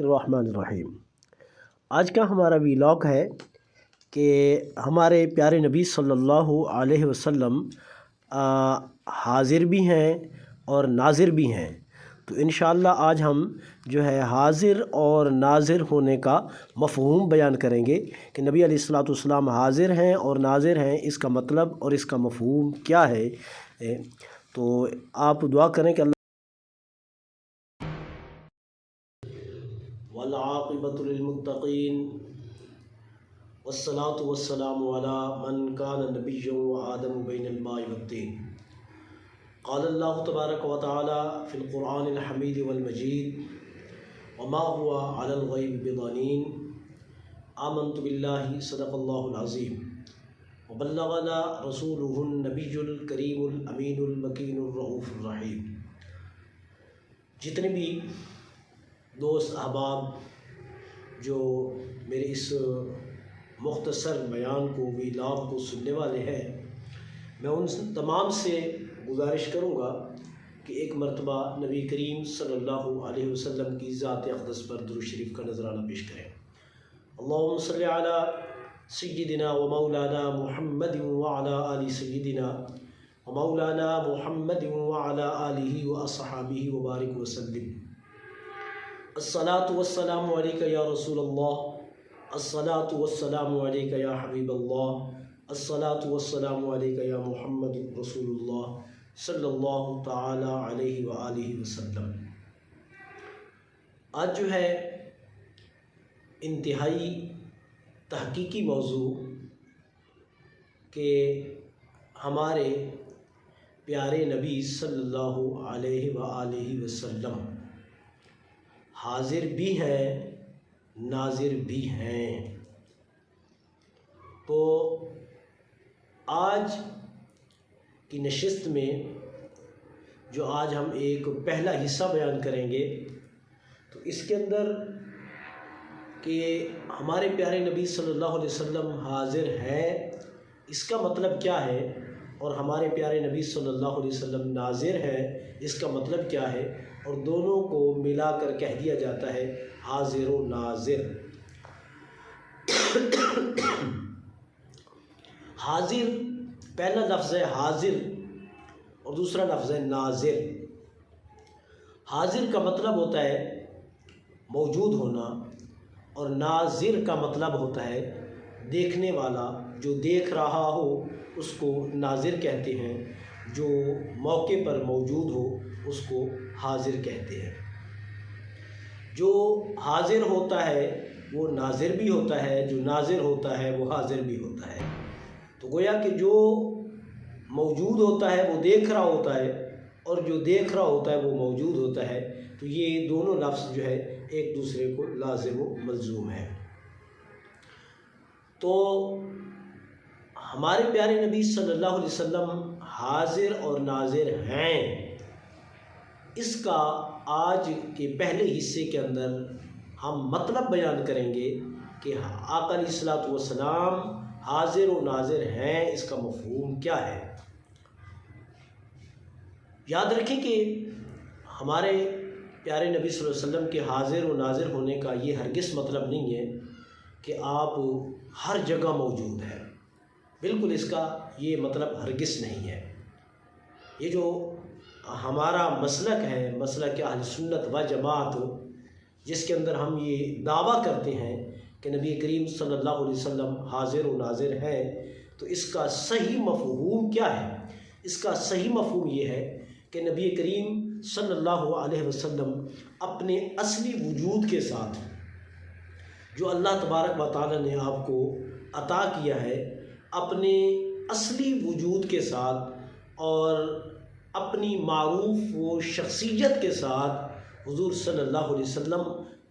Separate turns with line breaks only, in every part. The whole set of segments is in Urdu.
الرحمن الرحیم۔ آج کا ہمارا ویلاگ ہے کہ ہمارے پیارے نبی صلی اللہ علیہ وسلم حاضر بھی ہیں اور ناظر بھی ہیں۔ تو انشاءاللہ آج ہم جو ہے حاضر اور ناظر ہونے کا مفہوم بیان کریں گے کہ نبی علیہ الصلوۃ والسلام حاضر ہیں اور ناظر ہیں، اس کا مطلب اور اس کا مفہوم کیا ہے۔ تو آپ دعا کریں کہ اللہ والعاقبۃ للمتقین والصلاة والسلام علی من کان نبیا وآدم بین الماء والطین۔ قال اللہ تبارک و تعالی فی القرآن الحمید والمجید وما هو علی الغیب بضنین آمنت باللہ صدق اللہ العظیم وبلغنا رسولہ النبی الکریم الامین المکین الرؤوف الرحیم۔ جتنے بھی دوست احباب جو میرے اس مختصر بیان کو ویلاگ کو سننے والے ہیں، میں ان تمام سے گزارش کروں گا کہ ایک مرتبہ نبی کریم صلی اللہ علیہ وسلم کی ذات اقدس پر درود شریف کا نذرانہ پیش کریں۔ اللہم صلی علی سیدنا و مولانا محمد وعلی آل سیدنا و مولانا محمد وعلی آلہ و اصحابہ وبارک وسلم۔ الصلاة والسلام علیکہ یا رسول اللہ، الصلاة والسلام علیکہ یا حبیب اللہ، الصلاة والسلام علیکہ یا محمد رسول اللہ صلی اللہ تعالی علیہ وآلہ وسلم۔ آج جو ہے انتہائی تحقیقی موضوع کہ ہمارے پیارے نبی صلی اللہ علیہ وآلہ وسلم حاضر بھی ہیں، ناظر بھی ہیں۔ تو آج کی نشست میں جو آج ہم ایک پہلا حصہ بیان کریں گے، تو اس کے اندر کہ ہمارے پیارے نبی صلی اللہ علیہ وسلم حاضر ہیں، اس کا مطلب کیا ہے، اور ہمارے پیارے نبی صلی اللہ علیہ وسلم ناظر ہیں، اس کا مطلب کیا ہے، اور دونوں کو ملا کر کہہ دیا جاتا ہے حاضر و ناظر۔ حاضر پہلا لفظ ہے حاضر اور دوسرا لفظ ہے ناظر۔ حاضر کا مطلب ہوتا ہے موجود ہونا، اور ناظر کا مطلب ہوتا ہے دیکھنے والا، جو دیکھ رہا ہو اس کو ناظر کہتے ہیں، جو موقع پر موجود ہو اس کو حاضر کہتے ہیں۔ جو حاضر ہوتا ہے وہ ناظر بھی ہوتا ہے، جو ناظر ہوتا ہے وہ حاضر بھی ہوتا ہے۔ تو گویا کہ جو موجود ہوتا ہے وہ دیکھ رہا ہوتا ہے، اور جو دیکھ رہا ہوتا ہے وہ موجود ہوتا ہے۔ تو یہ دونوں لفظ جو ہے ایک دوسرے کو لازم و ملزوم ہے۔ تو ہمارے پیارے نبی صلی اللہ علیہ وسلم حاضر اور ناظر ہیں، اس کا آج کے پہلے حصے کے اندر ہم مطلب بیان کریں گے کہ آقا علیہ الصلوۃ والسلام حاضر و ناظر ہیں، اس کا مفہوم کیا ہے۔ یاد رکھیں کہ ہمارے پیارے نبی صلی اللہ علیہ وسلم کے حاضر و ناظر ہونے کا یہ ہرگز مطلب نہیں ہے کہ آپ ہر جگہ موجود ہیں، بالکل اس کا یہ مطلب ہرگز نہیں ہے۔ یہ جو ہمارا مسلک ہے، مسلک اہل سنت و جماعت، جس کے اندر ہم یہ دعویٰ کرتے ہیں کہ نبی کریم صلی اللہ علیہ وسلم حاضر و ناظر ہیں، تو اس کا صحیح مفہوم کیا ہے؟ اس کا صحیح مفہوم یہ ہے کہ نبی کریم صلی اللہ علیہ وسلم اپنے اصلی وجود کے ساتھ، جو اللہ تبارک و تعالی نے آپ کو عطا کیا ہے، اپنے اصلی وجود کے ساتھ اور اپنی معروف و شخصیت کے ساتھ حضور صلی اللہ علیہ وسلم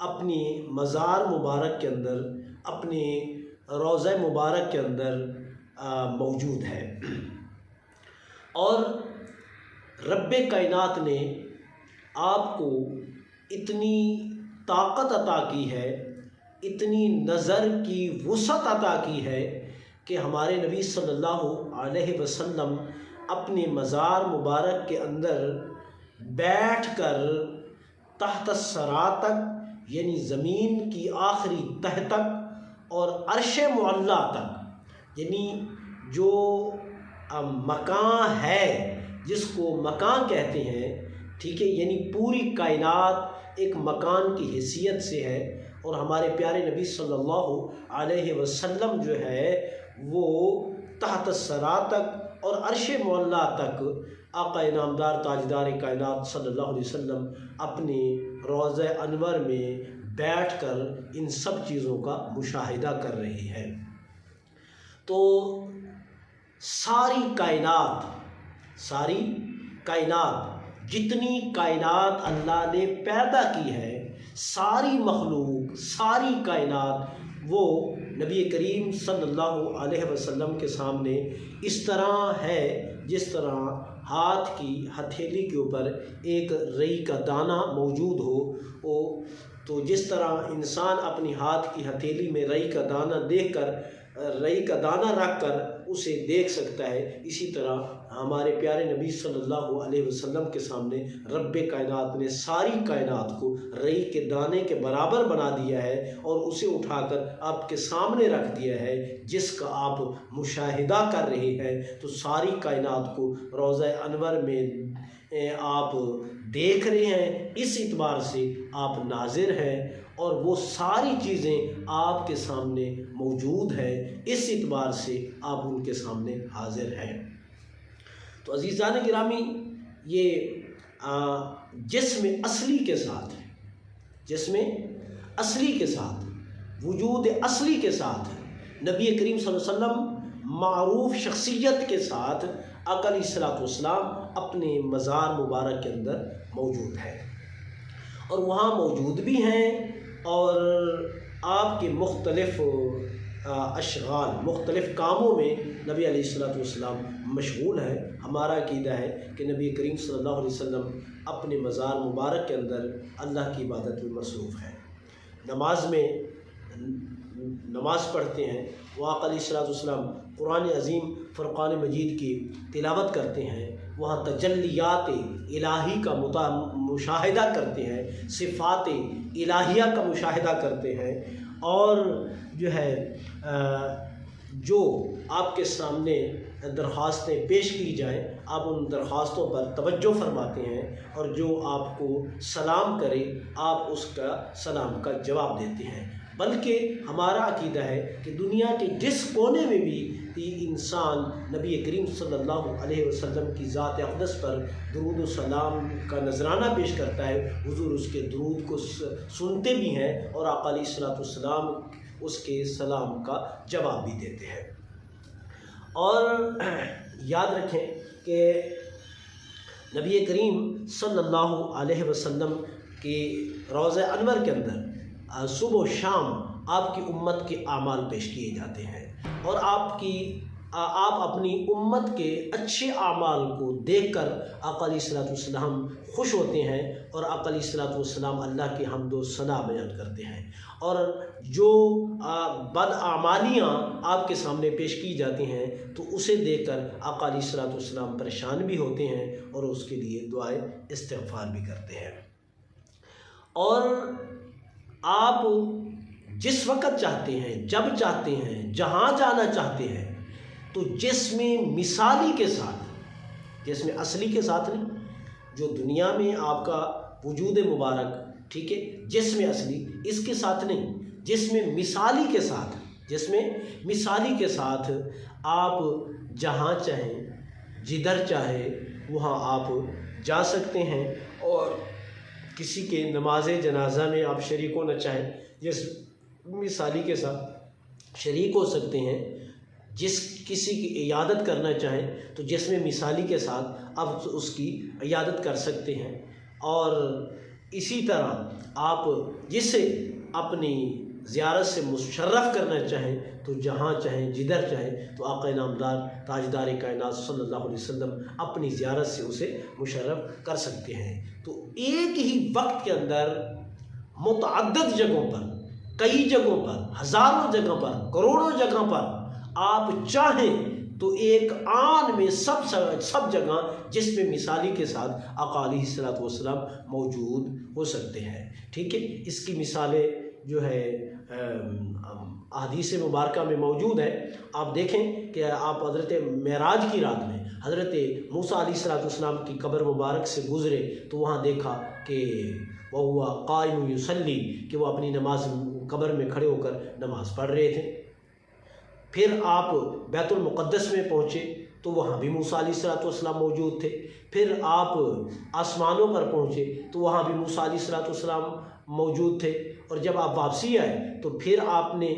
اپنی مزار مبارک کے اندر، اپنے روضہ مبارک کے اندر موجود ہے۔ اور رب کائنات نے آپ کو اتنی طاقت عطا کی ہے، اتنی نظر کی وسعت عطا کی ہے کہ ہمارے نبی صلی اللہ علیہ وسلم اپنے مزار مبارک کے اندر بیٹھ کر تحت الثری تک یعنی زمین کی آخری تہ تک اور عرش معلیٰ تک، یعنی جو مکان ہے جس کو مکان کہتے ہیں، ٹھیک ہے، یعنی پوری کائنات ایک مکان کی حیثیت سے ہے، اور ہمارے پیارے نبی صلی اللہ علیہ وسلم جو ہے وہ تحت الثری تک اور عرش معلیٰ تک آقا انعامدار تاجدار کائنات صلی اللہ علیہ وسلم اپنے روضہ انور میں بیٹھ کر ان سب چیزوں کا مشاہدہ کر رہے ہیں۔ تو ساری کائنات جتنی کائنات اللہ نے پیدا کی ہے، ساری مخلوق، ساری کائنات وہ نبی کریم صلی اللہ علیہ وسلم کے سامنے اس طرح ہے جس طرح ہاتھ کی ہتھیلی کے اوپر ایک رئی کا دانہ موجود ہو، تو جس طرح انسان اپنی ہاتھ کی ہتھیلی میں رئی کا دانہ دیکھ کر، رئی کا دانہ رکھ کر اسے دیکھ سکتا ہے، اسی طرح ہمارے پیارے نبی صلی اللہ علیہ وسلم کے سامنے رب کائنات نے ساری کائنات کو رئی کے دانے کے برابر بنا دیا ہے اور اسے اٹھا کر آپ کے سامنے رکھ دیا ہے، جس کا آپ مشاہدہ کر رہے ہیں۔ تو ساری کائنات کو روضہ انور میں آپ دیکھ رہے ہیں، اس اعتبار سے آپ ناظر ہیں، اور وہ ساری چیزیں آپ کے سامنے موجود ہیں، اس اعتبار سے آپ ان کے سامنے حاضر ہیں۔ تو عزیزان گرامی، یہ جسم اصلی کے ساتھ، جسم اصلی کے ساتھ، وجود اصلی کے ساتھ، نبی کریم صلی اللہ علیہ وسلم معروف شخصیت کے ساتھ آقا علیہ الصلوۃ والسلام اپنے مزار مبارک کے اندر موجود ہے، اور وہاں موجود بھی ہیں، اور آپ کے مختلف اشغال، مختلف کاموں میں نبی علیہ الصلوۃ والسلام مشغول ہے۔ ہمارا عقیدہ ہے کہ نبی کریم صلی اللہ علیہ وسلم اپنے مزار مبارک کے اندر اللہ کی عبادت میں مصروف ہے، نماز پڑھتے ہیں، وہ آقا علیہ الصلوۃ والسلام قرآن عظیم فرقان مجید کی تلاوت کرتے ہیں، وہاں تجلیات الہی کا مشاہدہ کرتے ہیں، صفات الہیہ کا مشاہدہ کرتے ہیں، اور جو ہے جو آپ کے سامنے درخواستیں پیش کی جائیں، آپ ان درخواستوں پر توجہ فرماتے ہیں، اور جو آپ کو سلام کرے آپ اس کا سلام کا جواب دیتے ہیں۔ بلکہ ہمارا عقیدہ ہے کہ دنیا کے جس کونے میں بھی انسان نبی کریم صلی اللہ علیہ وسلم کی ذات اقدس پر درود و سلام کا نذرانہ پیش کرتا ہے، حضور اس کے درود کو سنتے بھی ہیں، اور آقا علیہ الصلوۃ والسلام اس کے سلام کا جواب بھی دیتے ہیں۔ اور یاد رکھیں کہ نبی کریم صلی اللہ علیہ وسلم کے روضہ انور کے اندر صبح و شام آپ کی امت کے اعمال پیش کیے جاتے ہیں، اور آپ اپنی امت کے اچھے اعمال کو دیکھ کر آقا علیہ الصلوۃ والسلام خوش ہوتے ہیں، اور آقا علیہ الصلوۃ والسلام اللہ کی حمد و ثنا بیان کرتے ہیں، اور جو بد اعمالیاں آپ کے سامنے پیش کی جاتی ہیں تو اسے دیکھ کر آقا علیہ الصلوۃ والسلام پریشان بھی ہوتے ہیں، اور اس کے لیے دعائے استغفار بھی کرتے ہیں۔ اور آپ جس وقت چاہتے ہیں، جب چاہتے ہیں، جہاں جانا چاہتے ہیں، تو جسم مثالی کے ساتھ، جسم اصلی کے ساتھ نہیں، جو دنیا میں آپ کا وجود مبارک، ٹھیک ہے، جسم اصلی اس کے ساتھ نہیں، جسم مثالی کے ساتھ، جسم مثالی کے ساتھ آپ جہاں چاہیں، جدھر چاہے وہاں آپ جا سکتے ہیں، اور کسی کے نماز جنازہ میں آپ شریک ہونا چاہیں، جس مثالی کے ساتھ شریک ہو سکتے ہیں، جس کسی کی عیادت کرنا چاہیں تو جسم مثالی کے ساتھ آپ اس کی عیادت کر سکتے ہیں، اور اسی طرح آپ جسے اپنی زیارت سے مشرف کرنا چاہیں تو جہاں چاہیں، جدھر چاہیں، تو آقا انعامدار تاجدار کائنات صلی اللہ علیہ وسلم اپنی زیارت سے اسے مشرف کر سکتے ہیں۔ تو ایک ہی وقت کے اندر متعدد جگہوں پر، کئی جگہوں پر، ہزاروں جگہ پر، کروڑوں جگہ پر آپ چاہیں تو ایک آن میں سب جگہ جس میں مثالی کے ساتھ آقا علیہ الصلوۃ والسلام موجود ہو سکتے ہیں، ٹھیک ہے۔ اس کی مثالیں جو ہے احادیث مبارکہ میں موجود ہے۔ آپ دیکھیں کہ آپ حضرت معراج کی رات میں حضرت موسیٰ علیہ الصلوۃ والسلام کی قبر مبارک سے گزرے تو وہاں دیکھا کہ وہ قائم یصلی، کہ وہ اپنی نماز قبر میں کھڑے ہو کر نماز پڑھ رہے تھے۔ پھر آپ بیت المقدس میں پہنچے تو وہاں بھی موسیٰ علیہ الصلوۃ والسلام موجود تھے۔ پھر آپ آسمانوں پر پہنچے تو وہاں بھی موسیٰ علیہ الصلوۃ والسلام موجود تھے۔ اور جب آپ واپسی آئے تو پھر آپ نے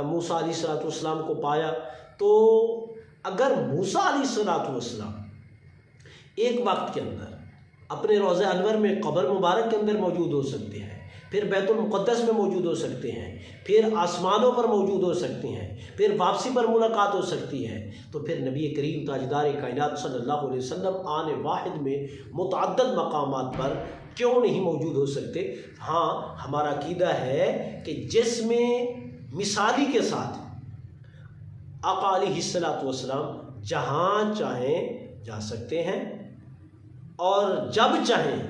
موسیٰ علیہ الصلوۃ والسلام کو پایا۔ تو اگر موسیٰ علیہ الصلوۃ والسلام ایک وقت کے اندر اپنے روضہ انور میں قبر مبارک کے اندر موجود ہو سکتے ہیں، پھر بیت المقدس میں موجود ہو سکتے ہیں، پھر آسمانوں پر موجود ہو سکتے ہیں، پھر واپسی پر ملاقات ہو سکتی ہے، تو پھر نبی کریم تاجدار کائنات صلی اللہ علیہ وسلم آن واحد میں متعدد مقامات پر کیوں نہیں موجود ہو سکتے؟ ہاں، ہمارا عقیدہ ہے کہ جس میں مثالی کے ساتھ آقا علیہ الصلوۃ والسلام جہاں چاہیں جا سکتے ہیں اور جب چاہیں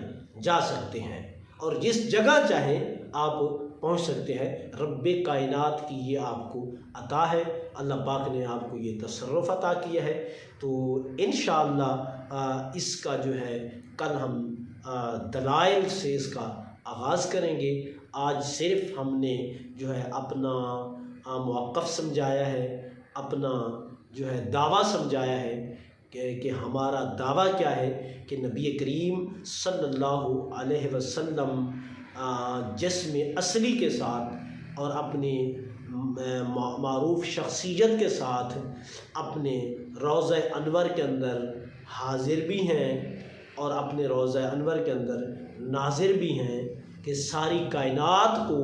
جا سکتے ہیں اور جس جگہ چاہیں آپ پہنچ سکتے ہیں۔ رب کائنات کی یہ آپ کو عطا ہے، اللہ پاک نے آپ کو یہ تصرف عطا کیا ہے۔ تو انشاءاللہ اس کا جو ہے کل ہم دلائل سے اس کا آغاز کریں گے۔ آج صرف ہم نے جو ہے اپنا موقف سمجھایا ہے، اپنا جو ہے دعویٰ سمجھایا ہے کہ ہمارا دعویٰ کیا ہے کہ نبی کریم صلی اللہ علیہ وسلم جسم اصلی کے ساتھ اور اپنی معروف شخصیت کے ساتھ اپنے روضہ انور کے اندر حاضر بھی ہیں اور اپنے روضہ انور کے اندر ناظر بھی ہیں، کہ ساری کائنات کو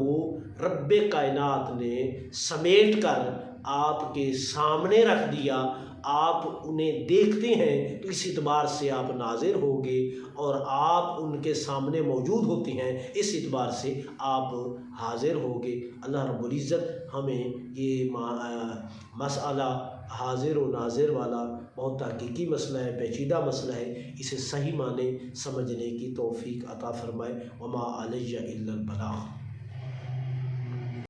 رب کائنات نے سمیٹ کر آپ کے سامنے رکھ دیا۔ آپ انہیں دیکھتے ہیں تو اس اعتبار سے آپ ناظر ہوگے اور آپ ان کے سامنے موجود ہوتے ہیں، اس اعتبار سے آپ حاضر ہوگے۔ اللہ رب العزت ہمیں یہ مسئلہ حاضر و ناظر والا بہت حقیقی مسئلہ ہے، پیچیدہ مسئلہ ہے، اسے صحیح معنی سمجھنے کی توفیق عطا فرمائے۔ وما علی الا البلاغ۔